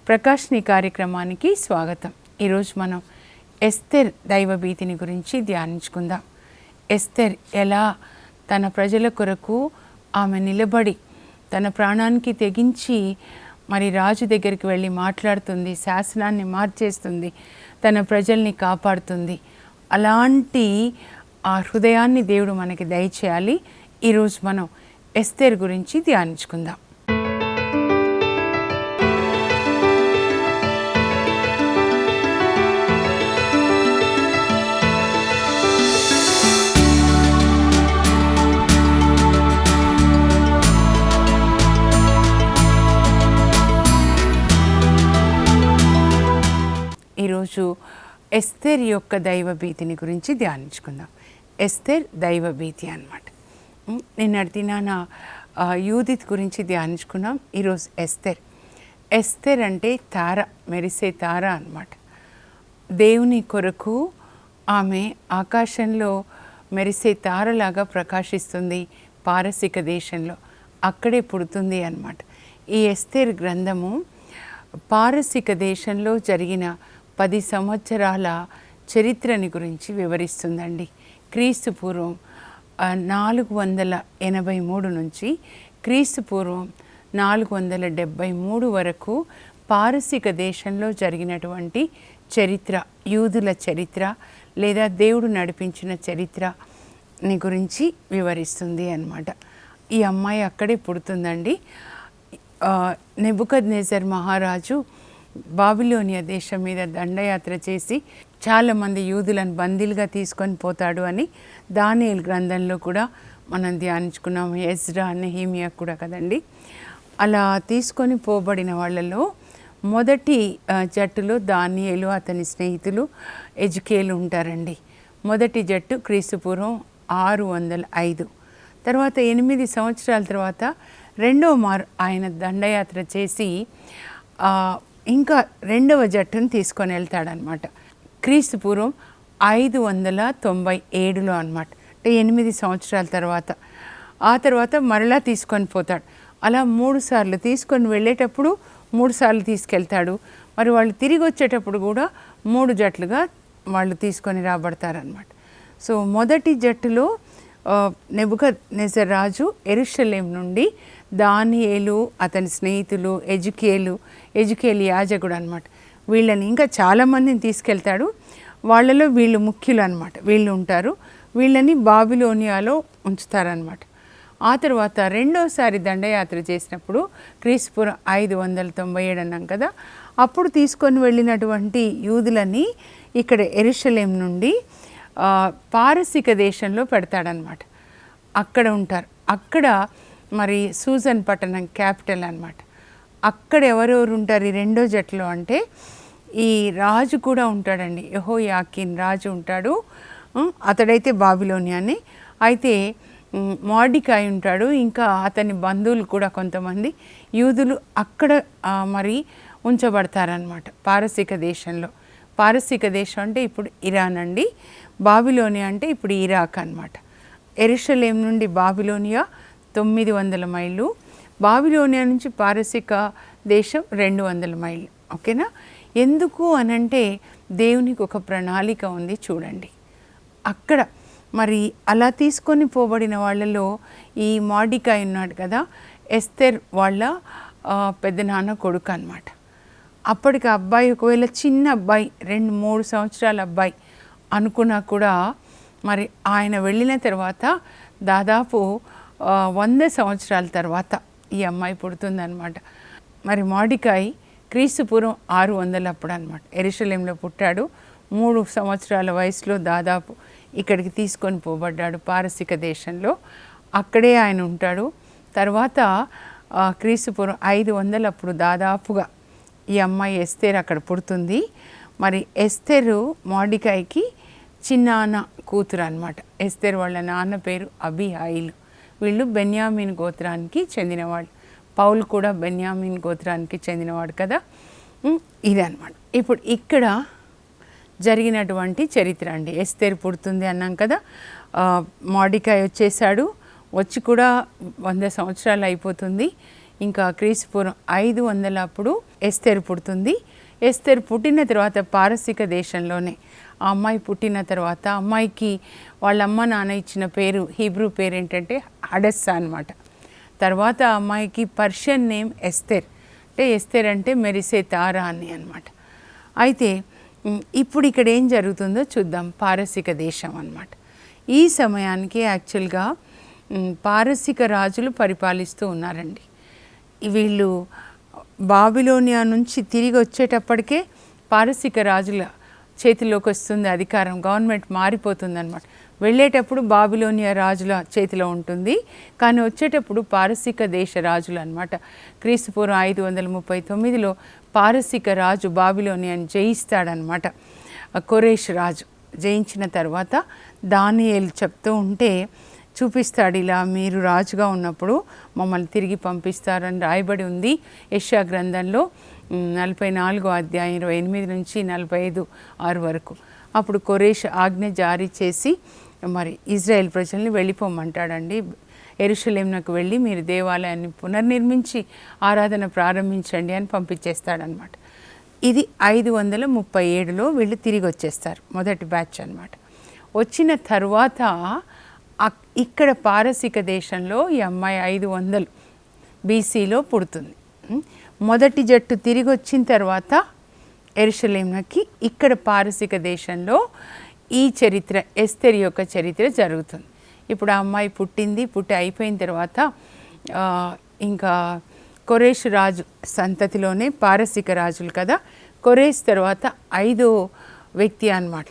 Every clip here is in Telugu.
ప్రకాష్ని కార్యక్రమానికి స్వాగతం. ఈరోజు మనం ఎస్తేర్ దైవభీతిని గురించి ధ్యానించుకుందాం. ఎస్తేర్ ఎలా తన ప్రజల కొరకు ఆమె నిలబడి తన ప్రాణానికి తెగించి మరి రాజు దగ్గరికి వెళ్ళి మాట్లాడుతుంది, శాసనాన్ని మార్చేస్తుంది, తన ప్రజల్ని కాపాడుతుంది. అలాంటి ఆ హృదయాన్ని దేవుడు మనకి దయచేయాలి. ఈరోజు మనం ఎస్తేర్ గురించి ధ్యానించుకుందాం. ఈరోజు ఎస్తేర్ యొక్క దైవభీతిని గురించి ధ్యానించుకుందాం. ఎస్తేర్ దైవభీతి అన్నమాట. నిన్నటి దినాన యూదిత్ గురించి ధ్యానించుకున్నాం. ఈరోజు ఎస్తేర్. ఎస్తేర్ అంటే తార, మెరిసే తార అన్నమాట. దేవుని కొరకు ఆమె ఆకాశంలో మెరిసే తారలాగా ప్రకాశిస్తుంది. పారసిక దేశంలో అక్కడే పుడుతుంది అన్నమాట. ఈ ఎస్తేర్ గ్రంథము పారసిక దేశంలో జరిగిన 10 సంవత్సరాల చరిత్రని గురించి వివరిస్తుందండి. క్రీస్తు పూర్వం 483 నుంచి క్రీస్తు పూర్వం 473 వరకు పారసిక దేశంలో జరిగినటువంటి చరిత్ర, యూదుల చరిత్ర లేదా దేవుడు నడిపించిన చరిత్రని గురించి వివరిస్తుంది అన్నమాట. ఈ అమ్మాయి అక్కడే పుడుతుందండి. నెబుకద్నెజర్ మహారాజు బాబిలోనియా దేశం మీద దండయాత్ర చేసి చాలామంది యూదులను బందీలుగా తీసుకొని పోతాడు అని దానియేలు గ్రంథంలో కూడా మనం ధ్యానించుకున్నాము. ఎజ్రా, నెహెమియా కూడా కదండి. అలా తీసుకొని పోబడిన వాళ్ళలో మొదటి జట్టులో దానియేలు, అతని స్నేహితులు, ఎజ్కేలు ఉంటారండి. మొదటి జట్టు క్రీస్తుపూర్వం 605. తర్వాత 8 సంవత్సరాల తర్వాత రెండవ మారు ఆయన దండయాత్ర చేసి ఇంకా రెండవ జట్టును తీసుకొని వెళ్తాడనమాట. క్రీస్తు పూర్వం 597లో అనమాట. అంటే 8 సంవత్సరాల తర్వాత. ఆ తర్వాత మరలా తీసుకొని పోతాడు. అలా 3 సార్లు తీసుకొని వెళ్ళేటప్పుడు 3 సార్లు తీసుకెళ్తాడు. మరి వాళ్ళు తిరిగి వచ్చేటప్పుడు కూడా 3 జట్లుగా వాళ్ళు తీసుకొని రాబడతారనమాట. సో మొదటి జట్టులో నెబుకద్నెజర్ రాజు యెరూషలేం నుండి దానియేలు, అతని స్నేహితులు, ఎజ్కేలు యాజకుడు అనమాట, వీళ్ళని ఇంకా చాలామందిని తీసుకెళ్తాడు. వాళ్ళలో వీళ్ళు ముఖ్యులు అనమాట. వీళ్ళు ఉంటారు. వీళ్ళని బాబిలోనియాలో ఉంచుతారనమాట. ఆ తర్వాత రెండోసారి దండయాత్ర చేసినప్పుడు క్రీస్తుపూర్వం 597 అన్నాం కదా, అప్పుడు తీసుకొని వెళ్ళినటువంటి యూదులని ఇక్కడ యెరూషలేం నుండి పారసిక దేశంలో పెడతాడనమాట. అక్కడ ఉంటారు. అక్కడ మరి సూజన్ పట్టణం క్యాపిటల్ అనమాట. అక్కడ ఎవరెవరు ఉంటారు ఈ రెండో జట్టులో అంటే ఈ రాజు కూడా ఉంటాడండి. యెహోయాకీన్ రాజు ఉంటాడు. అతడైతే బాబిలోనియాని. అయితే మొర్దెకై ఉంటాడు. ఇంకా అతని బంధువులు కూడా కొంతమంది యూదులు అక్కడ మరి ఉంచబడతారనమాట పారసిక దేశంలో. పారసిక దేశం అంటే ఇప్పుడు ఇరాన్ అండి. బాబిలోనియా అంటే ఇప్పుడు ఇరాక్ అనమాట. యెరూషలేం నుండి బాబిలోనియా 900 మైళ్ళు. బాబిలోనియా నుంచి పారసిక దేశం 200 మైళ్ళు. ఓకేనా? ఎందుకు అనంటే దేవునికి ఒక ప్రణాళిక ఉంది చూడండి. అక్కడ మరి అలా తీసుకొని పోబడిన వాళ్ళలో ఈ మొర్దెకై ఉన్నాడు కదా, ఎస్తేర్ వాళ్ళ పెద్దనాన్న కొడుకు అనమాట. అప్పటికి అబ్బాయి ఒకవేళ చిన్న అబ్బాయి 2-3 సంవత్సరాల అబ్బాయి అనుకున్నా కూడా మరి ఆయన వెళ్ళిన తర్వాత దాదాపు 100 సంవత్సరాల తర్వాత ఈ అమ్మాయి పుడుతుందన్నమాట. మరి మొర్దెకై క్రీస్తుపూర్వం 600 అప్పుడు అనమాట యెరూషలేంలో పుట్టాడు. 3 సంవత్సరాల వయసులో దాదాపు ఇక్కడికి తీసుకొని పోబడ్డాడు పారసిక దేశంలో. అక్కడే ఆయన ఉంటాడు. తర్వాత క్రీస్తుపూర్వం 500 అప్పుడు దాదాపుగా ఈ అమ్మాయి ఎస్తేర్ అక్కడ పుడుతుంది. మరి ఎస్తేరు మొర్దెకైకి చిన్నాన్న కూతురు అనమాట. ఎస్తేర్ వాళ్ళ నాన్న పేరు అబీహైలు. వీళ్ళు బెన్యామీన్ గోత్రానికి చెందినవాళ్ళు. పౌలు కూడా బెన్యామీన్ గోత్రానికి చెందినవాడు కదా. ఇదన్నమాట. ఇప్పుడు ఇక్కడ జరిగినటువంటి చరిత్ర అండి. ఎస్తేర్ పుడుతుంది అన్నాం కదా. మొర్దెకై వచ్చేసాడు. వచ్చి కూడా 100 సంవత్సరాలు అయిపోతుంది. ఇంకా క్రీస్తుపూర్వం 500 అప్పుడు ఎస్తేరు పుడుతుంది. ఎస్తేరు పుట్టిన తర్వాత పారసీక దేశంలోనే ఆ అమ్మాయి పుట్టిన తర్వాత అమ్మాయికి వాళ్ళ అమ్మ నాన్న ఇచ్చిన పేరు, హీబ్రూ పేరు ఏంటంటే హడస్సా అనమాట. తర్వాత ఆ అమ్మాయికి పర్షియన్ నేమ్ ఎస్తేర్, అంటే ఎస్తేర్ అంటే మెరిసే తార అని అనమాట. అయితే ఇప్పుడు ఇక్కడ ఏం జరుగుతుందో చూద్దాం. పారసీక దేశం అన్నమాట. ఈ సమయానికి యాక్చువల్గా పారసీక రాజులు పరిపాలిస్తూ ఉన్నారండి. వీళ్ళు బాబిలోనియా నుంచి తిరిగి వచ్చేటప్పటికే పారసీక రాజుల చేతిలోకి వస్తుంది అధికారం, గవర్నమెంట్ మారిపోతుంది అనమాట. వెళ్ళేటప్పుడు బాబిలోనియా రాజుల చేతిలో ఉంటుంది, కానీ వచ్చేటప్పుడు పారసీక దేశ రాజులు అనమాట. క్రీస్తుపూర్వం 539లో పారసీక రాజు బాబిలోనియాని జయిస్తాడనమాట. కొరేష్ రాజు జయించిన తర్వాత దానియేలు చెప్తూ ఉంటే చూపిస్తాడు, ఇలా మీరు రాజుగా ఉన్నప్పుడు మమ్మల్ని తిరిగి పంపిస్తారని రాయబడి ఉంది యెషయా గ్రంథంలో 44వ అధ్యాయం 28 నుంచి 45:6 వరకు. అప్పుడు కొరేష్ ఆజ్ఞ జారీ చేసి మరి ఇజ్రాయెల్ ప్రజల్ని వెళ్ళిపోమంటాడండి. యెరూషలేమునకు వెళ్ళి మీరు దేవాలయాన్ని పునర్నిర్మించి ఆరాధన ప్రారంభించండి అని పంపించేస్తాడనమాట. ఇది 537లో వీళ్ళు తిరిగి వచ్చేస్తారు, మొదటి బ్యాచ్ అనమాట. వచ్చిన తర్వాత ఇక్కడ పారసీక దేశంలో ఈ అమ్మాయి 500 BCలో పుడుతుంది. మొదటి జట్టు తిరిగి వచ్చిన తర్వాత యెరూషలేమునకి ఇక్కడ పారసీక దేశంలో ఈ చరిత్ర, ఎస్తేరు యొక్క చరిత్ర జరుగుతుంది. ఇప్పుడు ఆ అమ్మాయి పుట్టి అయిపోయిన తర్వాత ఇంకా కొరేష్ రాజు సంతతిలోనే పారసీక రాజులు కదా. కొరేష్ తర్వాత 5వ వ్యక్తి అన్నమాట.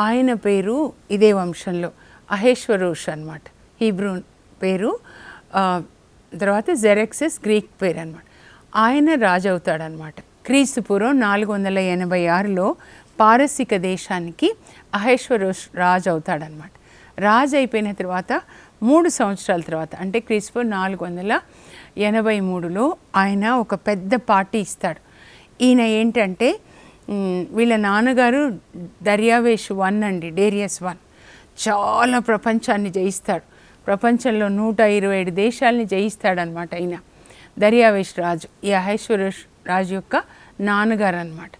ఆయన పేరు ఇదే వంశంలో అహేశ్వరోష్ అన్నమాట, హీబ్రూ పేరు. తర్వాత జెరెక్సెస్ గ్రీక్ పేరు అన్నమాట. ఆయన రాజు అవుతాడనమాట. క్రీస్తుపూర్వం 486లో పారసీక దేశానికి అహేశ్వరోష్ రాజు అవుతాడనమాట. రాజు అయిపోయిన తర్వాత 3 సంవత్సరాల తర్వాత అంటే క్రీస్తుపూర్వం 483లో ఆయన ఒక పెద్ద పార్టీ ఇస్తాడు. ఈయన ఏంటంటే వీళ్ళ నాన్నగారు దర్యావేష్ 1 అండి, డేరియస్ 1. చాలా ప్రపంచాన్ని జయిస్తాడు. ప్రపంచంలో 127 దేశాలని జయిస్తాడనమాట ఈయన దర్యావేష్ రాజు. ఈ అహేశ్వరోష్ రాజు యొక్క నాన్నగారు అనమాట.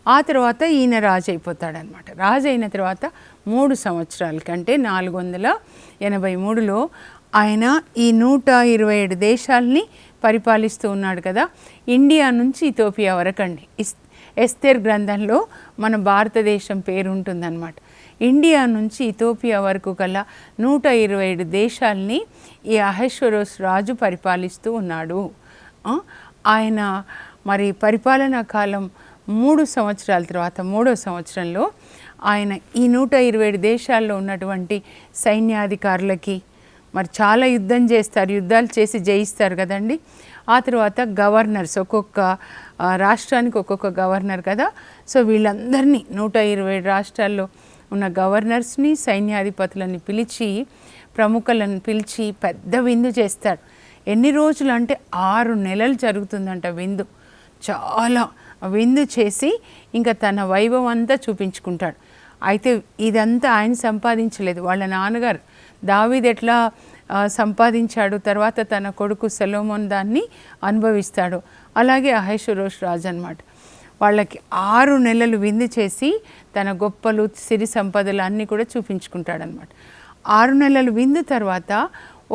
ఆ తర్వాత ఈయన రాజు అయిపోతాడనమాట. రాజు అయిన తర్వాత 3 సంవత్సరాల కంటే 483లో ఆయన ఈ 127 దేశాలని పరిపాలిస్తూ ఉన్నాడు కదా. ఇండియా నుంచి ఇథియోపియా వరకండి. ఎస్తేర్ గ్రంథంలో మన భారతదేశం పేరు ఉంటుందన్నమాట. ఇండియా నుంచి ఇథియోపియా వరకు గల 127 దేశాలని ఈ అహేశ్వరోష్ రాజు పరిపాలిస్తూ ఉన్నాడు. ఆయన మరి పరిపాలనా కాలం 3 సంవత్సరాల తర్వాత 3వ సంవత్సరంలో ఆయన ఈ 127 దేశాల్లో ఉన్నటువంటి సైన్యాధికారులకి మరి చాలా యుద్ధాలు చేసి జయిస్తారు కదండి. ఆ తర్వాత గవర్నర్స్, ఒక్కొక్క రాష్ట్రానికి ఒక్కొక్క గవర్నర్ కదా. సో వీళ్ళందరినీ 127 రాష్ట్రాల్లో ఉన్న గవర్నర్స్ని, సైన్యాధిపతులని పిలిచి, ప్రముఖులను పిలిచి పెద్ద విందు చేస్తాడు. ఎన్ని రోజులు అంటే 6 నెలలు జరుగుతుందంట విందు. చాలా విందు చేసి ఇంకా తన వైభవం అంతా చూపించుకుంటాడు. అయితే ఇదంతా ఆయన సంపాదించలేదు, వాళ్ళ నాన్నగారు దావీదు ఎట్లా సంపాదించాడు, తర్వాత తన కొడుకు సొలొమోన్ దాన్ని అనుభవిస్తాడు. అలాగే అహేశ్వరోష్ రాజు అన్నమాట. వాళ్ళకి 6 నెలలు విందు చేసి తన గొప్పలు, సిరి సంపదలు అన్నీ కూడా చూపించుకుంటాడనమాట. 6 నెలలు విందు తర్వాత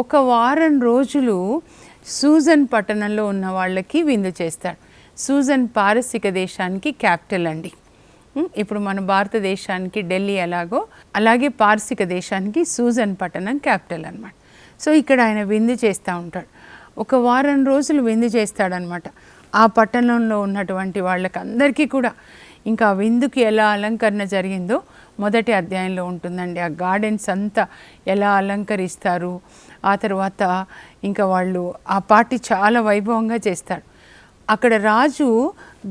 1 వారం రోజులు సూజన్ పట్టణంలో ఉన్న వాళ్ళకి విందు చేస్తాడు. సూజన్ పారసీక దేశానికి క్యాపిటల్ అండి. ఇప్పుడు మన భారతదేశానికి ఢిల్లీ ఎలాగో అలాగే పారసీక దేశానికి సూజన్ పట్టణం క్యాపిటల్ అనమాట. సో ఇక్కడ ఆయన విందు చేస్తూ ఉంటాడు. 1 వారం రోజులు విందు చేస్తాడనమాట. ఆ పట్టణంలో ఉన్నటువంటి వాళ్ళకి అందరికీ కూడా ఇంకా విందుకి ఎలా అలంకరణ జరిగిందో మొదటి అధ్యాయంలో ఉంటుందండి. ఆ గార్డెన్స్ అంతా ఎలా అలంకరిస్తారు, ఆ తర్వాత ఇంకా వాళ్ళు ఆ పార్టీ చాలా వైభవంగా చేస్తాడు. అక్కడ రాజు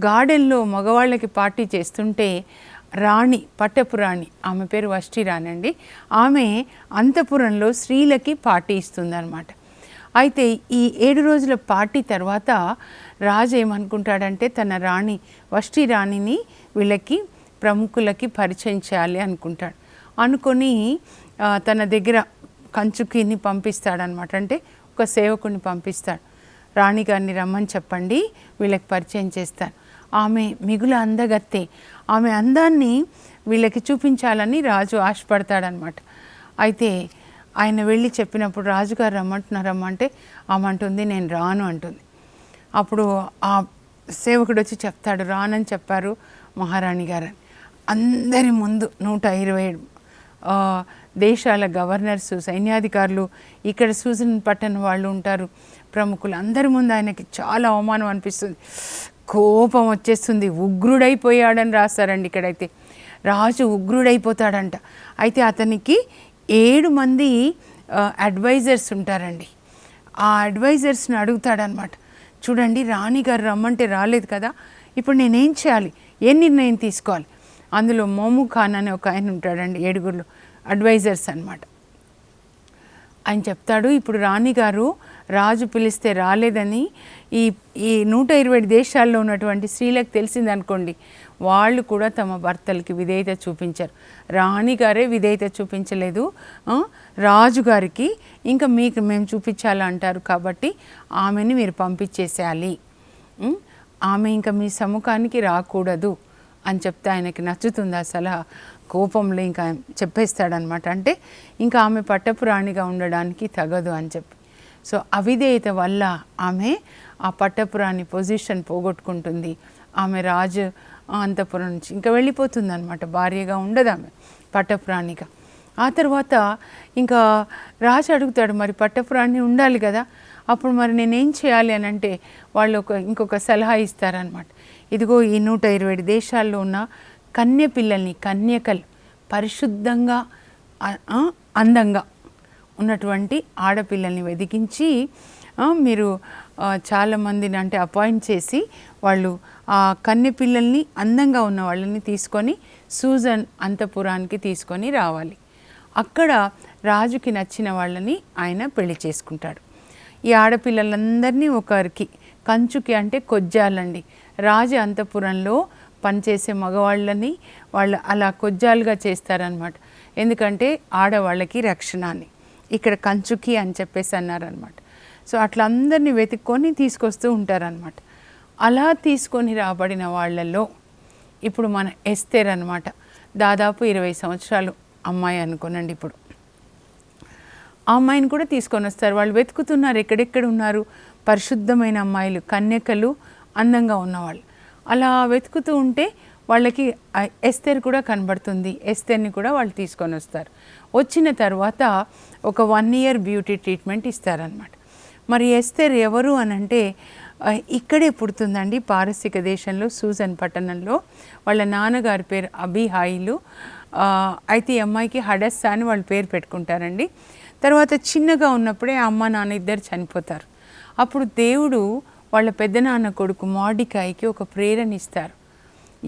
గార్డెన్లో మగవాళ్ళకి పార్టీ చేస్తుంటే రాణి, పట్టపు రాణి, ఆమె పేరు వష్టి రాణి అండి, ఆమె అంతఃపురంలో స్త్రీలకి పార్టీ ఇస్తుందన్నమాట. అయితే ఈ 7 రోజుల పార్టీ తర్వాత రాజు ఏమనుకుంటాడంటే తన రాణి వష్టి రాణిని వీళ్ళకి ప్రముఖులకి పరిచయం చేయాలి అనుకుంటాడు. అనుకొని తన దగ్గర కంచుకిని పంపిస్తాడనమాట, అంటే ఒక సేవకుని పంపిస్తాడు. రాణిగారిని రమ్మని చెప్పండి, వీళ్ళకి పరిచయం చేస్తాను. ఆమె మిగుల అందగత్తే. ఆమె అందాన్ని వీళ్ళకి చూపించాలని రాజు ఆశపడతాడనమాట. అయితే ఆయన వెళ్ళి చెప్పినప్పుడు రాజుగారు రమ్మంటే ఆమె అంటుంది నేను రాను అంటుంది. అప్పుడు ఆ సేవకుడు వచ్చి చెప్తాడు, రానని చెప్పారు మహారాణి గారు. అందరి ముందు 127 దేశాల గవర్నర్సు, సైన్యాధికారులు, ఇక్కడ సూజన్ పట్టణ వాళ్ళు ఉంటారు, ప్రముఖులు, అందరి ముందు ఆయనకి చాలా అవమానం అనిపిస్తుంది. కోపం వచ్చేస్తుంది. ఉగ్రుడైపోయాడని రాస్తారండి ఇక్కడైతే. రాజు ఉగ్రుడైపోతాడంట. అయితే అతనికి 7 మంది అడ్వైజర్స్ ఉంటారండి. ఆ అడ్వైజర్స్ని అడుగుతాడనమాట. చూడండి, రాణిగారు రమ్మంటే రాలేదు కదా, ఇప్పుడు నేనేం చేయాలి, ఏ నిర్ణయం తీసుకోవాలి. అందులో మోము ఖాన్ అనే ఒక ఆయన ఉంటాడండి, 7 అడ్వైజర్స్ అనమాట. ఆయన చెప్తాడు, ఇప్పుడు రాణిగారు రాజు పిలిస్తే రాలేదని ఈ 120 దేశాల్లో ఉన్నటువంటి స్త్రీలకు తెలిసిందనుకోండి, వాళ్ళు కూడా తమ భర్తలకి విధేయత చూపించారు. రాణిగారే విధేయత చూపించలేదు, రాజుగారికి ఇంకా మీకు మేము చూపించాలంటారు, కాబట్టి ఆమెని మీరు పంపించేసేయాలి, ఆమె ఇంకా మీ సముఖానికి రాకూడదు అని చెప్తే ఆయనకి నచ్చుతుంది ఆ సలహా. కోపంలో ఇంకా చెప్పేస్తాడనమాట. అంటే ఇంకా ఆమె పట్టపు రాణిగా ఉండడానికి తగదు అని చెప్పి. సో అవిధేయత వల్ల ఆమె ఆ పట్టపు రాణి పొజిషన్ పోగొట్టుకుంటుంది. ఆమె రాజు అంతపురం నుంచి ఇంకా వెళ్ళిపోతుంది అనమాట. భార్యగా ఉండదు ఆమె, పట్టపు రాణిగా. ఆ తర్వాత ఇంకా రాజు అడుగుతాడు, మరి పట్టపు రాణి ఉండాలి కదా, అప్పుడు మరి నేనేం చేయాలి అని అంటే వాళ్ళు ఇంకొక సలహా ఇస్తారనమాట. ఇదిగో ఈ 120 దేశాల్లో ఉన్న కన్య పిల్లల్ని, కన్యకలు, పరిశుద్ధంగా అందంగా ఉన్నటువంటి ఆడపిల్లల్ని వెతికించి మీరు చాలామందిని అంటే అపాయింట్ చేసి వాళ్ళు ఆ కన్య పిల్లల్ని, అందంగా ఉన్న వాళ్ళని తీసుకొని సూజన్ అంతపురానికి తీసుకొని రావాలి. అక్కడ రాజుకి నచ్చిన వాళ్ళని ఆయన పెళ్లి చేసుకుంటాడు. ఈ ఆడపిల్లలందరినీ ఒకరికి, కంచుకి అంటే కొజ్జాలండి, రాజు అంతపురంలో పనిచేసే మగవాళ్ళని వాళ్ళు అలా కొజ్జాలుగా చేస్తారనమాట. ఎందుకంటే ఆడవాళ్ళకి రక్షణ అని, ఇక్కడ కంచుకి అని చెప్పేసి అన్నారనమాట. సో అట్లా అందరినీ వెతుక్కొని తీసుకొస్తూ ఉంటారనమాట. అలా తీసుకొని రాబడిన వాళ్ళల్లో ఇప్పుడు మన ఎస్తేర్ అనమాట. దాదాపు 20 సంవత్సరాలు అమ్మాయి అనుకోనండి. ఇప్పుడు ఆ అమ్మాయిని కూడా తీసుకొని వస్తారు. వాళ్ళు వెతుకుతున్నారు, ఎక్కడెక్కడ ఉన్నారు పరిశుద్ధమైన అమ్మాయిలు, కన్యకలు, అందంగా ఉన్నవాళ్ళు. అలా వెతుకుతూ ఉంటే వాళ్ళకి ఎస్తేర్ కూడా కనబడుతుంది. ఎస్తేర్ని కూడా వాళ్ళు తీసుకొని వస్తారు. వచ్చిన తర్వాత ఒక 1 year బ్యూటీ ట్రీట్మెంట్ ఇస్తారనమాట. మరి ఎస్తేర్ ఎవరు అని అంటే ఇక్కడే పుడుతుందండి, పారసీక దేశంలో సూజన్ పట్టణంలో. వాళ్ళ నాన్నగారి పేరు అబీహాయిలు. అయితే ఈ అమ్మాయికి హడస్సా అని వాళ్ళు పేరు పెట్టుకుంటారండి. తర్వాత చిన్నగా ఉన్నప్పుడే అమ్మ నాన్న ఇద్దరు చనిపోతారు. అప్పుడు దేవుడు వాళ్ళ పెద్దనాన్న కొడుకు మోర్డికాయికి ఒక ప్రేరణ ఇస్తారు.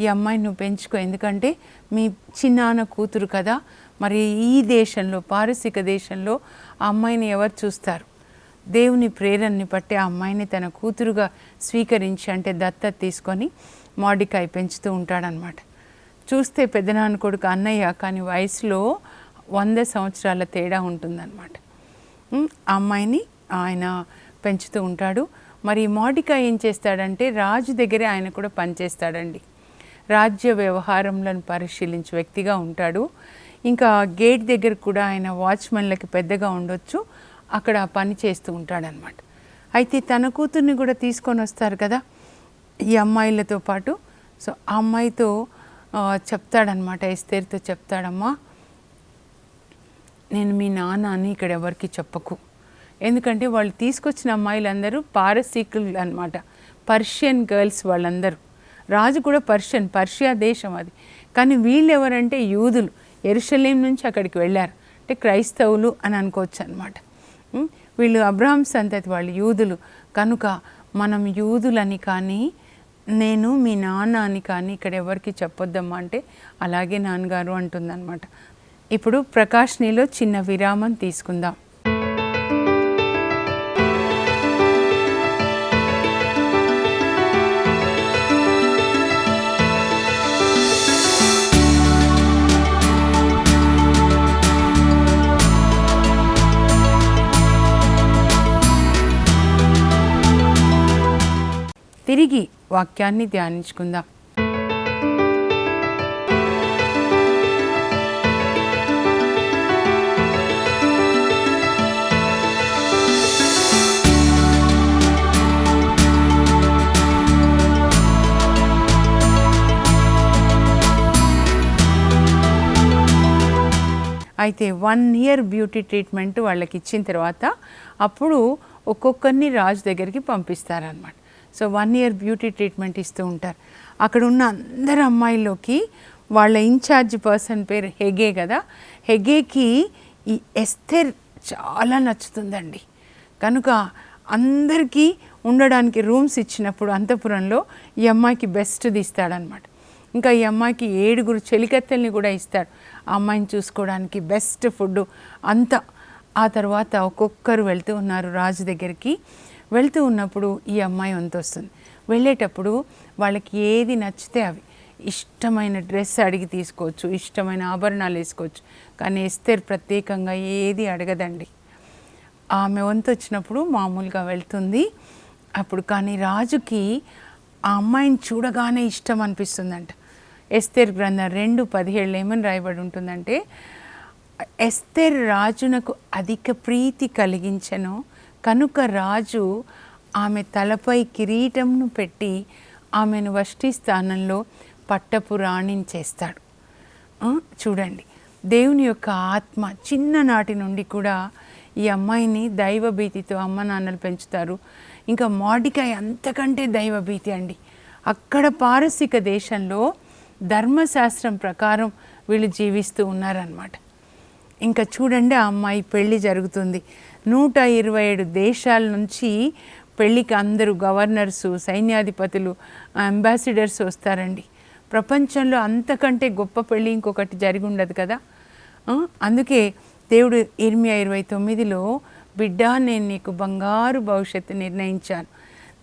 ఈ అమ్మాయిని నువ్వు పెంచుకో, ఎందుకంటే మీ చిన్నాన్న కూతురు కదా, మరి ఈ దేశంలో, పారసీక దేశంలో ఆ అమ్మాయిని ఎవరు చూస్తారు? దేవుని ప్రేరణని బట్టి ఆ అమ్మాయిని తన కూతురుగా స్వీకరించి, అంటే దత్తత తీసుకొని మోర్డికాయి పెంచుతూ ఉంటాడనమాట. చూస్తే పెద్దనాన్న కొడుకు అన్నయ్య, కానీ వయసులో 100 సంవత్సరాల తేడా ఉంటుందన్నమాట. ఆ అమ్మాయిని ఆయన పెంచుతూ ఉంటాడు. మరి మోర్డికాయి ఏం చేస్తాడంటే రాజు దగ్గరే ఆయన కూడా పనిచేస్తాడండి. రాజ్య వ్యవహారంలను పరిశీలించే వ్యక్తిగా ఉంటాడు. ఇంకా గేట్ దగ్గర కూడా ఆయన వాచ్మెన్లకి పెద్దగా ఉండొచ్చు, అక్కడ పని చేస్తూ ఉంటాడనమాట. అయితే తన కూతుర్ని కూడా తీసుకొని వస్తారు కదా ఈ అమ్మాయిలతో పాటు. సో ఆ అమ్మాయితో చెప్తాడనమాట, ఎస్తేర్తో చెప్తాడమ్మా, నేను మీ నాన్న అని ఇక్కడ ఎవరికి చెప్పకు. ఎందుకంటే వాళ్ళు తీసుకొచ్చిన అమ్మాయిలందరూ పారసీకులు అనమాట, పర్షియన్ గర్ల్స్ వాళ్ళందరూ. రాజు కూడా పర్షియా దేశం అది. కానీ వీళ్ళు ఎవరంటే యూదులు, యెరూషలేం నుంచి అక్కడికి వెళ్ళారు, అంటే క్రైస్తవులు అని అనుకోవచ్చు అనమాట. వీళ్ళు అబ్రహాం సంతతి వాళ్ళు, యూదులు. కనుక మనం యూదులని కానీ, నేను మీ నాన్న అని కానీ ఇక్కడ ఎవరికి చెప్పొద్దమ్మా అంటే, అలాగే నాన్నగారు అంటుందన్నమాట. ఇప్పుడు ప్రకాష్నిలో చిన్న విరామం తీసుకుందాం. తిరిగి వాక్యాన్ని ధ్యానించుకుందాం. అయితే 1 year బ్యూటీ ట్రీట్మెంట్ వాళ్ళకి ఇచ్చిన తర్వాత అప్పుడు ఒక్కొక్కరిని రాజు దగ్గరికి పంపిస్తారనమాట. సో 1 year బ్యూటీ ట్రీట్మెంట్ ఇస్తూ ఉంటారు. అక్కడ ఉన్న అందరు అమ్మాయిల్లోకి వాళ్ళ ఇన్ఛార్జ్ పర్సన్ పేరు హెగే కదా, హెగేకి ఈ ఎస్తేర్ చాలా నచ్చుతుందండి. కనుక అందరికీ ఉండడానికి రూమ్స్ ఇచ్చినప్పుడు అంతఃపురంలో ఈ అమ్మాయికి బెస్ట్ది ఇస్తాడనమాట. ఇంకా ఈ అమ్మాయికి 7 చెలికత్తెల్ని కూడా ఇస్తాడు ఆ అమ్మాయిని చూసుకోవడానికి, బెస్ట్ ఫుడ్ అంతా. ఆ తర్వాత ఒక్కొక్కరు వెళ్తూ ఉన్నారు రాజు దగ్గరికి. వెళ్తూ ఉన్నప్పుడు ఈ అమ్మాయి వంతు వస్తుంది. వెళ్ళేటప్పుడు వాళ్ళకి ఏది నచ్చితే అవి, ఇష్టమైన డ్రెస్ అడిగి తీసుకోవచ్చు, ఇష్టమైన ఆభరణాలు వేసుకోవచ్చు. కానీ ఎస్తేర్ ప్రత్యేకంగా ఏది అడగదండి. ఆమె వంతు వచ్చినప్పుడు మామూలుగా వెళ్తుంది. అప్పుడు కానీ రాజుకి ఆ అమ్మాయిని చూడగానే ఇష్టం అనిపిస్తుందంట. ఎస్తేర్ గ్రంథం 2:17 ఏమని రాయబడి ఉంటుందంటే, ఎస్తేర్ రాజునకు అధిక ప్రీతి కలిగించెను కనుక రాజు ఆమె తలపై కిరీటంను పెట్టి ఆమెను వష్టి స్థానంలో పట్టపు రాణిని చేస్తాడు. చూడండి, దేవుని యొక్క ఆత్మ చిన్ననాటి నుండి కూడా ఈ అమ్మాయిని దైవభీతితో అమ్మ నాన్నలు పెంచుతారు. ఇంకా మోర్డెకాయ్ అంతకంటే దైవభీతి అండి. అక్కడ పారసీక దేశంలో ధర్మశాస్త్రం ప్రకారం వీళ్ళు జీవిస్తూ ఉన్నారనమాట. ఇంకా చూడండి, ఆ అమ్మాయి పెళ్ళి జరుగుతుంది. 127 దేశాల నుంచి పెళ్ళికి అందరూ గవర్నర్సు, సైన్యాధిపతులు, అంబాసిడర్స్ వస్తారండి. ప్రపంచంలో అంతకంటే గొప్ప పెళ్ళి ఇంకొకటి జరిగి ఉండదు కదా. అందుకే దేవుడు ఇర్మియా 29లో, బిడ్డ నేను నీకు బంగారు భవిష్యత్తు నిర్ణయించాను,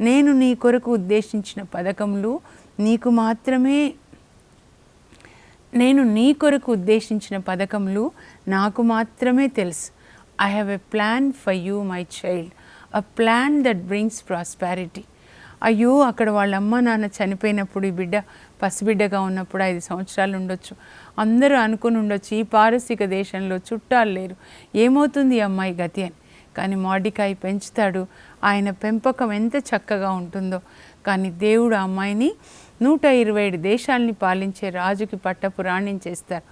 నేను నీ కొరకు ఉద్దేశించిన పథకములు నీకు మాత్రమే, నేను నీ కొరకు ఉద్దేశించిన పథకములు నాకు మాత్రమే తెలుసు. I have a plan for you my child, a plan that brings prosperity. అయ్యో, అక్కడ వాళ్ళ అమ్మ నాన్న చనిపోయినప్పుడు ఈ బిడ్డ పసిబిడ్డగా ఉన్నప్పుడు 5 సంవత్సరాలు ఉండొచ్చు. అందరూ అనుకుని ఉండొచ్చు ఈ పారసీక దేశంలో చుట్టాలు లేరు, ఏమవుతుంది ఈ అమ్మాయి గతి అని. కానీ మోర్డెకాయ్ పెంచుతాడు. ఆయన పెంపకం ఎంత చక్కగా ఉంటుందో. కానీ దేవుడు ఆ అమ్మాయిని 127 దేశాలని పాలించే రాజుకి పట్టపు రాణిని చేస్తారు.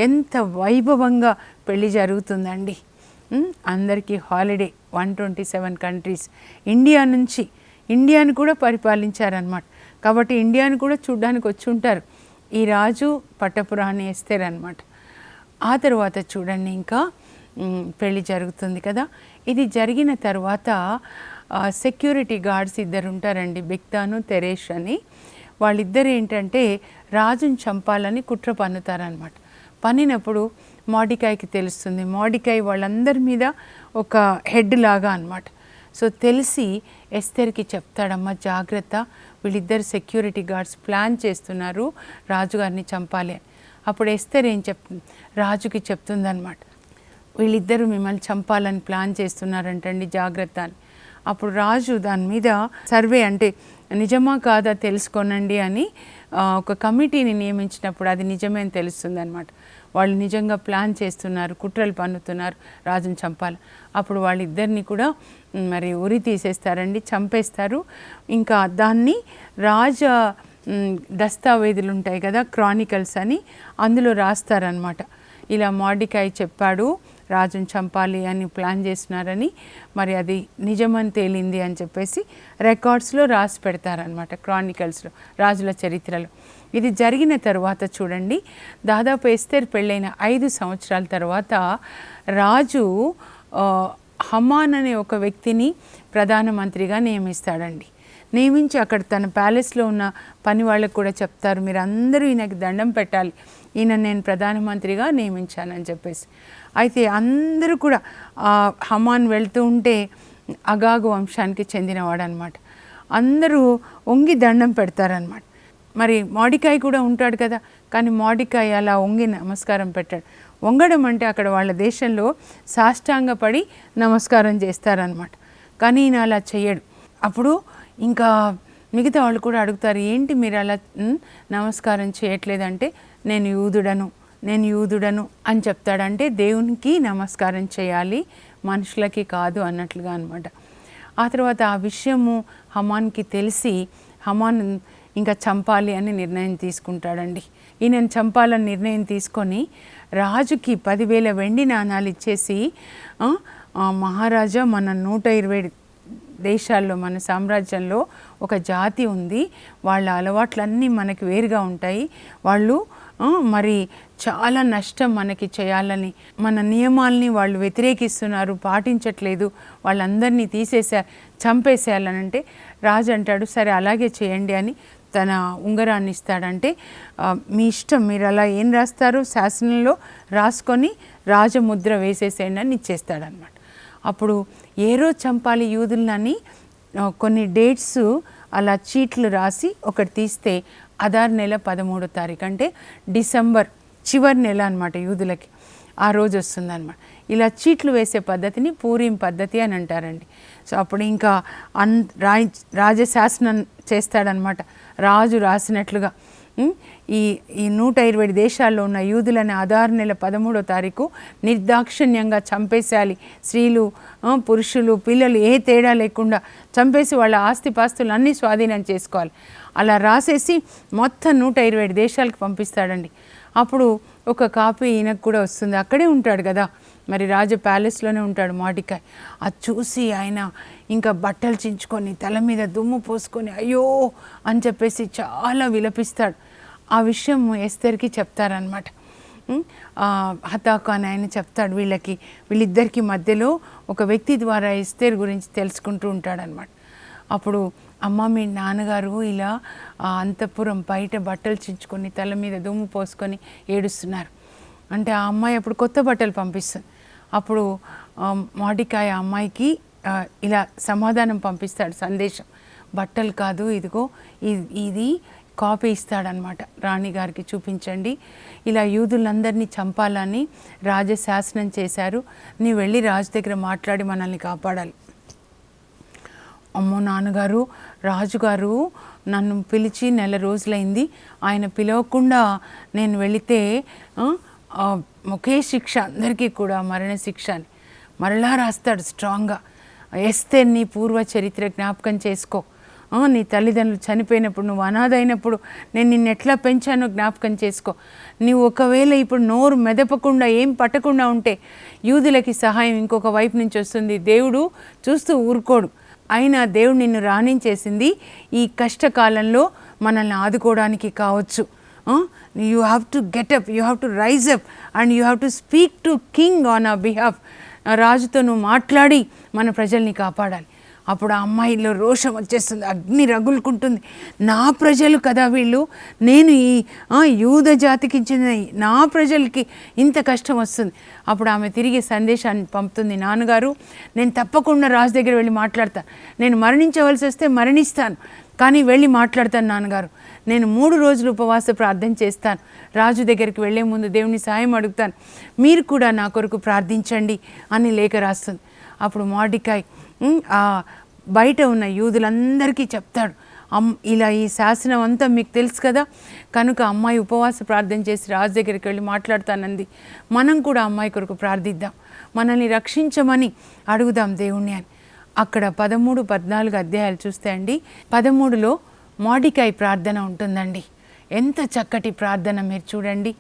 ఎంత వైభవంగా పెళ్లి జరుగుతుందండి. అందరికీ హాలిడే. 127 కంట్రీస్, ఇండియాని కూడా పరిపాలించారనమాట. కాబట్టి ఇండియాని కూడా చూడ్డానికి వచ్చి ఉంటారు ఈ రాజు, పట్టపు రాణి ఎస్తేర్ అనమాట. ఆ తర్వాత చూడండి, ఇంకా పెళ్ళి జరుగుతుంది కదా. ఇది జరిగిన తర్వాత సెక్యూరిటీ గార్డ్స్ 2 ఉంటారండి, బిగ్తాను, తెరేష్ అని. వాళ్ళిద్దరు ఏంటంటే రాజుని చంపాలని కుట్ర పన్నుతారనమాట. పన్నినప్పుడు మోర్డెకాయ్కి తెలుస్తుంది. మోర్డెకాయ్ వాళ్ళందరి మీద ఒక హెడ్ లాగా అనమాట. సో తెలిసి ఎస్తేర్కి చెప్తాడమ్మా, జాగ్రత్త, వీళ్ళిద్దరు సెక్యూరిటీ గార్డ్స్ ప్లాన్ చేస్తున్నారు రాజుగారిని చంపాలి అని. అప్పుడు ఎస్తేర్ ఏం రాజుకి చెప్తుందనమాట, వీళ్ళిద్దరూ మిమ్మల్ని చంపాలని ప్లాన్ చేస్తున్నారంటండి, జాగ్రత్త అని. అప్పుడు రాజు దాని మీద సర్వే, అంటే నిజమా కాదా తెలుసుకోనండి అని ఒక కమిటీని నియమించినప్పుడు అది నిజమే అని తెలుస్తుంది అనమాట. వాళ్ళు నిజంగా ప్లాన్ చేస్తున్నారు, కుట్రలు పన్నుతున్నారు రాజుని చంపాలి. అప్పుడు వాళ్ళిద్దరిని కూడా మరి ఉరి తీసేస్తారండి, చంపేస్తారు. ఇంకా దాన్ని రాజ దస్తావేజులు ఉంటాయి కదా, క్రానికల్స్ అని, అందులో రాస్తారనమాట. ఇలా మోర్డెకాయ్ చెప్పాడు రాజుని చంపాలి అని ప్లాన్ చేస్తున్నారని, మరి అది నిజమని తేలింది అని చెప్పేసి రికార్డ్స్లో రాసి పెడతారనమాట, క్రానికల్స్లో, రాజుల చరిత్రలో. ఇది జరిగిన తర్వాత చూడండి, దాదాపు ఎస్తేర్ పెళ్ళైన 5 సంవత్సరాల తర్వాత రాజు హమాన్ అనే ఒక వ్యక్తిని ప్రధానమంత్రిగా నియమిస్తాడండి. నియమించి అక్కడ తన ప్యాలెస్లో ఉన్న పని వాళ్ళకు కూడా చెప్తారు, మీరు అందరూ ఈయనకి దండం పెట్టాలి, ఈయన నేను ప్రధానమంత్రిగా నియమించానని చెప్పేసి. అయితే అందరూ కూడా హమాన్ వెళ్తూ ఉంటే అగాగు వంశానికి చెందినవాడు అనమాట. అందరూ వంగి దండం పెడతారనమాట. మరి మోర్డెకాయ్ కూడా ఉంటాడు కదా, కానీ మోర్డెకాయ్ అలా వంగి నమస్కారం పెట్టాడు. వంగడం అంటే అక్కడ వాళ్ళ దేశంలో సాష్టాంగపడి నమస్కారం చేస్తారనమాట. కానీ ఈయన అలా చెయ్యడు. అప్పుడు ఇంకా మిగతా వాళ్ళు కూడా అడుగుతారు, ఏంటి మీరు అలా నమస్కారం చేయట్లేదంటే నేను యూదుడను అని చెప్తాడంటే దేవునికి నమస్కారం చేయాలి, మనుషులకి కాదు అన్నట్లుగా అనమాట. ఆ తర్వాత ఆ విషయము హమాన్కి తెలిసి హమాన్ ఇంకా చంపాలి అని నిర్ణయం తీసుకుంటాడండి. ఈయనను చంపాలని నిర్ణయం తీసుకొని రాజుకి 10,000 వెండి నాణాలు ఇచ్చేసి, మహారాజా మన 120 దేశాల్లో మన సామ్రాజ్యంలో ఒక జాతి ఉంది, వాళ్ళ అలవాట్లన్నీ మనకి వేరుగా ఉంటాయి, వాళ్ళు మరి చాలా నష్టం మనకి చేయాలని, మన నియమాల్ని వాళ్ళు వ్యతిరేకిస్తున్నారు, పాటించట్లేదు, వాళ్ళందరినీ చంపేసేయాలని అంటే రాజు అంటాడు, సరే అలాగే చేయండి అని తన ఉంగరాన్ని ఇస్తాడంటే, మీ ఇష్టం, మీరు అలా ఏం రాస్తారో శాసనంలో రాసుకొని రాజముద్ర వేసేసేయండి అని ఇచ్చేస్తాడనమాట. అప్పుడు ఏ రోజు చంపాలి యూదులని కొన్ని డేట్స్ అలా చీట్లు రాసి ఒకటి తీస్తే అదార్ నెల 13వ తారీఖు అంటే డిసెంబర్ చివరి నెల అనమాట యూదులకి, ఆ రోజు వస్తుందన్నమాట. ఇలా చీట్లు వేసే పద్ధతిని పూరీం పద్ధతి అని అంటారండి. సో అప్పుడు ఇంకా రాజశాసనం చేస్తాడనమాట, రాజు రాసినట్లుగా ఈ 120 దేశాల్లో ఉన్న యూదులని అదార్ నెల 13వ తారీఖు నిర్దాక్షిణ్యంగా చంపేసేయాలి, స్త్రీలు పురుషులు పిల్లలు ఏ తేడా లేకుండా చంపేసి వాళ్ళ ఆస్తిపాస్తులు అన్నీ స్వాధీనం చేసుకోవాలి. అలా రాసేసి మొత్తం 120 దేశాలకు పంపిస్తాడండి. అప్పుడు ఒక కాపీ ఈయనకు కూడా వస్తుంది, అక్కడే ఉంటాడు కదా మరి, రాజ ప్యాలెస్లోనే ఉంటాడు మార్డికాయ్. అది చూసి ఆయన ఇంకా బట్టలు చించుకొని తల మీద దుమ్ము పోసుకొని అయ్యో అని చెప్పేసి చాలా విలపిస్తాడు. ఆ విషయం ఎస్తేర్కి చెప్తారనమాట. హతాకు అని ఆయన చెప్తాడు, వీళ్ళిద్దరికి మధ్యలో ఒక వ్యక్తి ద్వారా ఎస్తేర్ గురించి తెలుసుకుంటూ ఉంటాడనమాట. అప్పుడు అమ్మ మీ నాన్నగారు ఇలా అంతఃపురం బయట బట్టలు చించుకొని తల మీద దుమ్ము పోసుకొని ఏడుస్తున్నారు అంటే ఆ అమ్మాయి అప్పుడు కొత్త బట్టలు పంపిస్తుంది. అప్పుడు మార్డికాయ్ ఆ అమ్మాయికి ఇలా సమాధానం పంపిస్తాడు, సందేశం, బట్టలు కాదు ఇదిగో ఇది కాపీ ఇస్తాడనమాట, రాణిగారికి చూపించండి, ఇలా యూదులందరినీ చంపాలని రాజశాసనం చేశారు, నీ వెళ్ళి రాజు దగ్గర మాట్లాడి మనల్ని కాపాడాలి. అమ్మో నాన్నగారు, రాజుగారు నన్ను పిలిచి 1 నెల రోజులైంది, ఆయన పిలవకుండా నేను వెళితే ఒకే శిక్ష అందరికీ కూడా, మరణశిక్ష అని మరలా రాస్తాడు స్ట్రాంగ్గా. ఎస్తేర్ నీ పూర్వ చరిత్ర జ్ఞాపకం చేసుకో, నీ తల్లిదండ్రులు చనిపోయినప్పుడు, నువ్వు అనాథ అయినప్పుడు నేను నిన్ను ఎట్లా పెంచానో జ్ఞాపకం చేసుకో. నీవు ఒకవేళ ఇప్పుడు నోరు మెదపకుండా ఏం పట్టకుండా ఉంటే యూదులకి సహాయం ఇంకొక వైపు నుంచి వస్తుంది, దేవుడు చూస్తూ ఊరుకోడు. అయినా దేవుడు నిన్ను రాణించేసింది ఈ కష్టకాలంలో మనల్ని ఆదుకోవడానికి కావచ్చు. You have to get up, you have to rise up and you have to speak to king on our behalf. రాజుతో నువ్వు మాట్లాడి మన ప్రజల్ని కాపాడాలి. అప్పుడు ఆ అమ్మాయిలో రోషం వచ్చేస్తుంది, అగ్ని రగులుకుంటుంది, నా ప్రజలు కదా వీళ్ళు, నేను ఈ యూద జాతికి చెందిన నా ప్రజలకి ఇంత కష్టం వస్తుంది. అప్పుడు ఆమె తిరిగి సందేశాన్ని పంపుతుంది, నాన్నగారు నేను తప్పకుండా రాజు దగ్గర వెళ్ళి మాట్లాడతాను, నేను మరణించవలసి వస్తే మరణిస్తాను, కానీ వెళ్ళి మాట్లాడతాను నాన్నగారు, నేను 3 రోజులు ఉపవాస ప్రార్థన చేస్తాను, రాజు దగ్గరికి వెళ్ళే ముందు దేవుని సాయం అడుగుతాను, మీరు కూడా నా కొరకు ప్రార్థించండి అని లేఖ రాస్తుంది. అప్పుడు మార్డికాయ్ బయట ఉన్న యూదులందరికీ చెప్తాడు, ఇలా ఈ శాసనం అంతా మీకు తెలుసు కదా, కనుక అమ్మాయి ఉపవాస ప్రార్థన చేసి రాజు దగ్గరికి వెళ్ళి మాట్లాడతానంది, మనం కూడా అమ్మాయి కొరకు ప్రార్థిద్దాం, మనల్ని రక్షించమని అడుగుదాం దేవుణ్ణి అని. అక్కడ 13, 14 అధ్యాయాలు చూస్తే అండి, 13లో మార్డికాయ్ ప్రార్థన ఉంటుందండి. ఎంత చక్కటి ప్రార్థన మీరు చూడండి.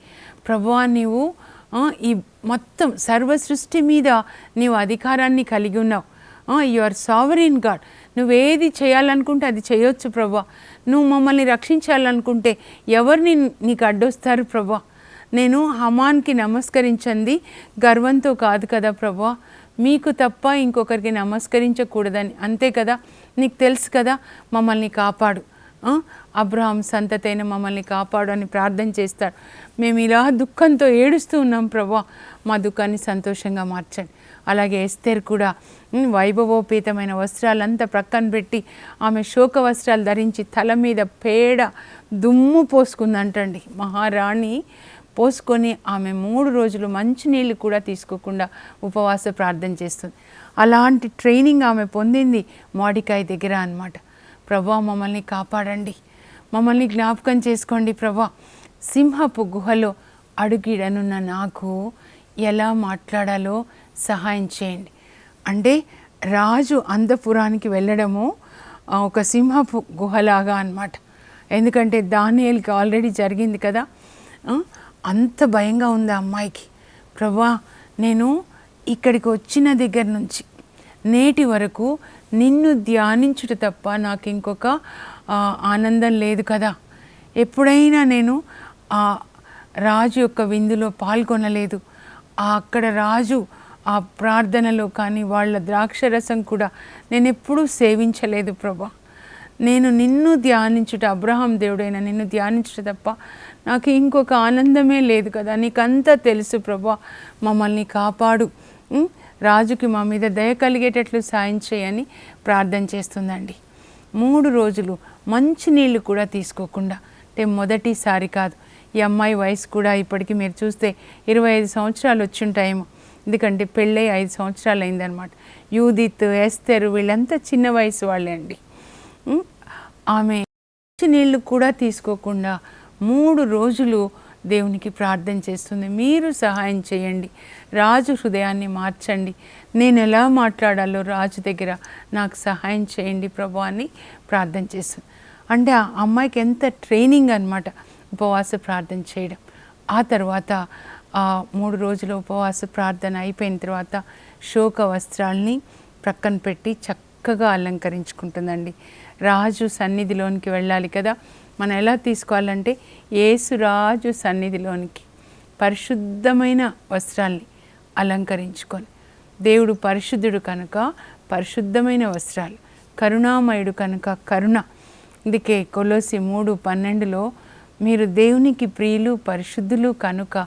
ప్రభువా నీవు ఈ మొత్తం సర్వ సృష్టి మీద నీవు అధికారాన్ని కలిగి ఉన్నావు, యు ఆర్ సావరీన్ గాడ్, నువ్వేది చేయాలనుకుంటే అది చేయొచ్చు ప్రభువా, నువ్వు మమ్మల్ని రక్షించాలనుకుంటే ఎవరిని నీకు అడ్డొస్తారు ప్రభువా, నేను హమాన్కి నమస్కరించింది గర్వంతో కాదు కదా ప్రభువా, మీకు తప్ప ఇంకొకరికి నమస్కరించకూడదని, అంతే కదా, నీకు తెలుసు కదా, మమ్మల్ని కాపాడు, అబ్రహాం సంతతైన మమ్మల్ని కాపాడు అని ప్రార్థన చేస్తాడు. మేము ఇలా దుఃఖంతో ఏడుస్తూ ఉన్నాం ప్రభువా, మా దుఃఖాన్ని సంతోషంగా మార్చండి. అలాగే ఎస్తేర్ కూడా వైభవోపేతమైన వస్త్రాలంతా ప్రక్కన పెట్టి ఆమె శోక వస్త్రాలు ధరించి తల మీద పేడ దుమ్ము పోసుకుందంటండి. మహారాణి పోసుకొని ఆమె 3 రోజులు మంచినీళ్ళు కూడా తీసుకోకుండా ఉపవాస ప్రార్థన చేస్తుంది. అలాంటి ట్రైనింగ్ ఆమె పొందింది మార్డికాయ్ దగ్గర అన్నమాట. ప్రభా మమ్మల్ని కాపాడండి, మమ్మల్ని జ్ఞాపకం చేసుకోండి ప్రభా. సింహపు గుహలో అడుగిడనున్న నాకు ఎలా మాట్లాడాలో సహాయం చేయండి. అంటే రాజు అంతఃపురానికి వెళ్ళడము ఒక సింహపు గుహలాగా అన్నమాట. ఎందుకంటే దానియేలుకి ఆల్రెడీ జరిగింది కదా. అంత భయంగా ఉంది ఆ అమ్మాయికి. ప్రభా నేను ఇక్కడికి వచ్చిన దగ్గర నుంచి నేటి వరకు నిన్ను ధ్యానించుట తప్ప నాకు ఇంకొక ఆనందం లేదు కదా. ఎప్పుడైనా నేను ఆ రాజు యొక్క విందులో పాల్గొనలేదు. అక్కడ రాజు ఆ ప్రార్థనలో కానీ వాళ్ళ ద్రాక్షరసం కూడా నేను ఎప్పుడూ సేవించలేదు ప్రభా. నేను నిన్ను ధ్యానించుట, అబ్రహాం దేవుడైన నిన్ను ధ్యానించుట తప్ప నాకు ఇంకొక ఆనందమే లేదు కదా. నీకంతా తెలుసు ప్రభా, మమ్మల్ని కాపాడు, రాజుకి మా మీద దయ కలిగేటట్లు సాయం చేయని ప్రార్థన చేస్తుందండి. 3 రోజులు మంచినీళ్ళు కూడా తీసుకోకుండా, అంటే మొదటిసారి కాదు. ఈ అమ్మాయి వయసు కూడా ఇప్పటికీ మీరు చూస్తే 25 సంవత్సరాలు వచ్చుంటాయేమో, ఎందుకంటే పెళ్ళై 5 సంవత్సరాలు అయిందనమాట. యూదిత్, ఎస్తెరు వీళ్ళంతా చిన్న వయసు వాళ్ళే అండి. ఆమె నీళ్ళు కూడా తీసుకోకుండా 3 రోజులు దేవునికి ప్రార్థన చేస్తుంది. మీరు సహాయం చేయండి, రాజు హృదయాన్ని మార్చండి, నేను ఎలా మాట్లాడాలో రాజు దగ్గర నాకు సహాయం చేయండి ప్రభు అని ప్రార్థన చేస్తుంది. అంటే ఆ అమ్మాయికి ఎంత ట్రైనింగ్ అనమాట ఉపవాస ప్రార్థన చేయడం. ఆ తర్వాత 3 రోజుల ఉపవాస ప్రార్థన అయిపోయిన తర్వాత శోక వస్త్రాల్ని ప్రక్కన పెట్టి చక్కగా అలంకరించుకుంటుందండి. రాజు సన్నిధిలోనికి వెళ్ళాలి కదా. మనం ఎలా తీసుకోవాలంటే యేసు రాజు సన్నిధిలోనికి పరిశుద్ధమైన వస్త్రాల్ని అలంకరించుకొని, దేవుడు పరిశుద్ధుడు కనుక పరిశుద్ధమైన వస్త్రాలు, కరుణామయుడు కనుక కరుణ. అందుకే కొలోసి 3:12లో మీరు దేవునికి ప్రియులు పరిశుద్ధులు కనుక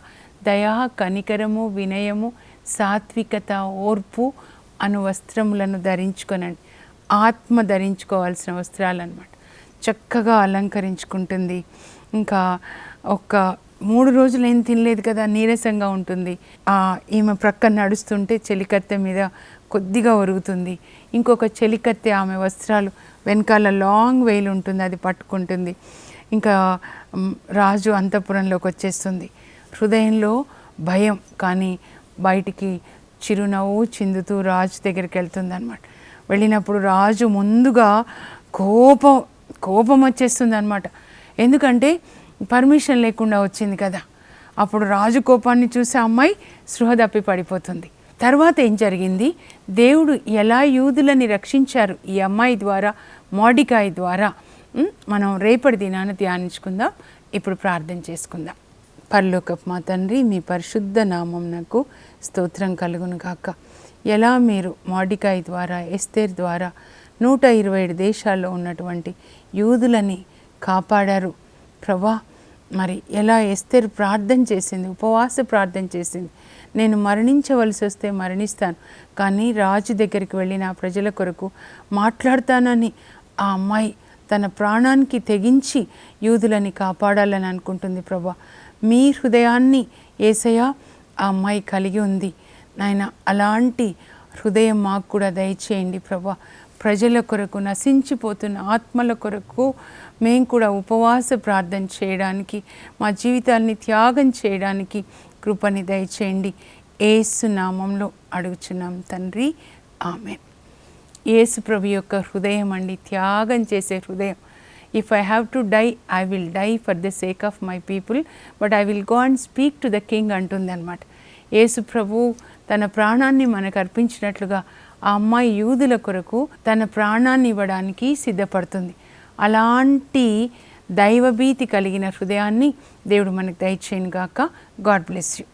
దయా, కనికరము, వినయము, సాత్వికత, ఓర్పు అను వస్త్రములను ధరించుకొనండి. ఆత్మ ధరించుకోవాల్సిన వస్త్రాలు అన్నమాట. చక్కగా అలంకరించుకుంటుంది. ఇంకా ఒక 3 రోజులు ఏం తినలేదు కదా, నీరసంగా ఉంటుంది. ఈమె ప్రక్కన నడుస్తుంటే చెలికత్తె మీద కొద్దిగా ఒరుగుతుంది. ఇంకొక చెలికత్తె ఆమె వస్త్రాలు వెనకాల లాంగ్ వేలు ఉంటుంది, అది పట్టుకుంటుంది. ఇంకా రాజు అంతఃపురంలోకి వచ్చేస్తుంది. హృదయంలో భయం, కానీ బయటికి చిరునవ్వు చిందుతూ రాజు దగ్గరికి వెళ్తుంది అనమాట. వెళ్ళినప్పుడు రాజు ముందుగా కోపం వచ్చేస్తుంది అనమాట. ఎందుకంటే పర్మిషన్ లేకుండా వచ్చింది కదా. అప్పుడు రాజు కోపాన్ని చూసి అమ్మాయి స్పృహ తప్పి పడిపోతుంది. తర్వాత ఏం జరిగింది, దేవుడు ఎలా యూదులని రక్షించారు ఈ అమ్మాయి ద్వారా, మోర్డెకాయి ద్వారా, మనం రేపటి దినాన్ని ధ్యానించుకుందాం. ఇప్పుడు ప్రార్థన చేసుకుందాం. పరలోకపు మా తండ్రి, మీ పరిశుద్ధ నామమునకు స్తోత్రం కలుగును గాక. ఎలా మీరు మోర్డెకాయి ద్వారా, ఎస్తేర్ ద్వారా 127 దేశాల్లో ఉన్నటువంటి యూదులని కాపాడారు ప్రభా. మరి ఎలా ఎస్తేర్ ప్రార్థన చేసింది, ఉపవాస ప్రార్థన చేసింది, నేను మరణించవలసి వస్తే మరణిస్తాను, కానీ రాజు దగ్గరికి వెళ్ళి నా ప్రజల కొరకు మాట్లాడతానని ఆ అమ్మాయి తన ప్రాణానికి తెగించి యూదులని కాపాడాలని అనుకుంటుంది ప్రభా. మీ హృదయాన్ని యేసయ్య ఆ అమ్మాయి కలిగి ఉంది నాయన. అలాంటి హృదయం మాకు కూడా దయచేయండి ప్రభా. ప్రజల కొరకు, నశించిపోతున్న ఆత్మల కొరకు మేము కూడా ఉపవాస ప్రార్థన చేయడానికి, మా జీవితాల్ని త్యాగం చేయడానికి కృపని దయచేయండి. యేసు నామంలో అడుగుచున్నాం తండ్రి, ఆమేన్. యేసు ప్రభు యొక్క హృదయం అండి, త్యాగం చేసే హృదయం. If I have to die, I will die for the sake of my people, but I will go and speak to the king అంటుంది అనమాట. యేసు ప్రభు తన ప్రాణాన్ని మనకు అర్పించినట్లుగా ఆ అమ్మాయి యూదుల కొరకు తన ప్రాణాన్ని ఇవ్వడానికి సిద్ధపడుతుంది. అలాంటి దైవభీతి కలిగిన హృదయాన్ని దేవుడు మనకు దయచేయను గాక. God bless you.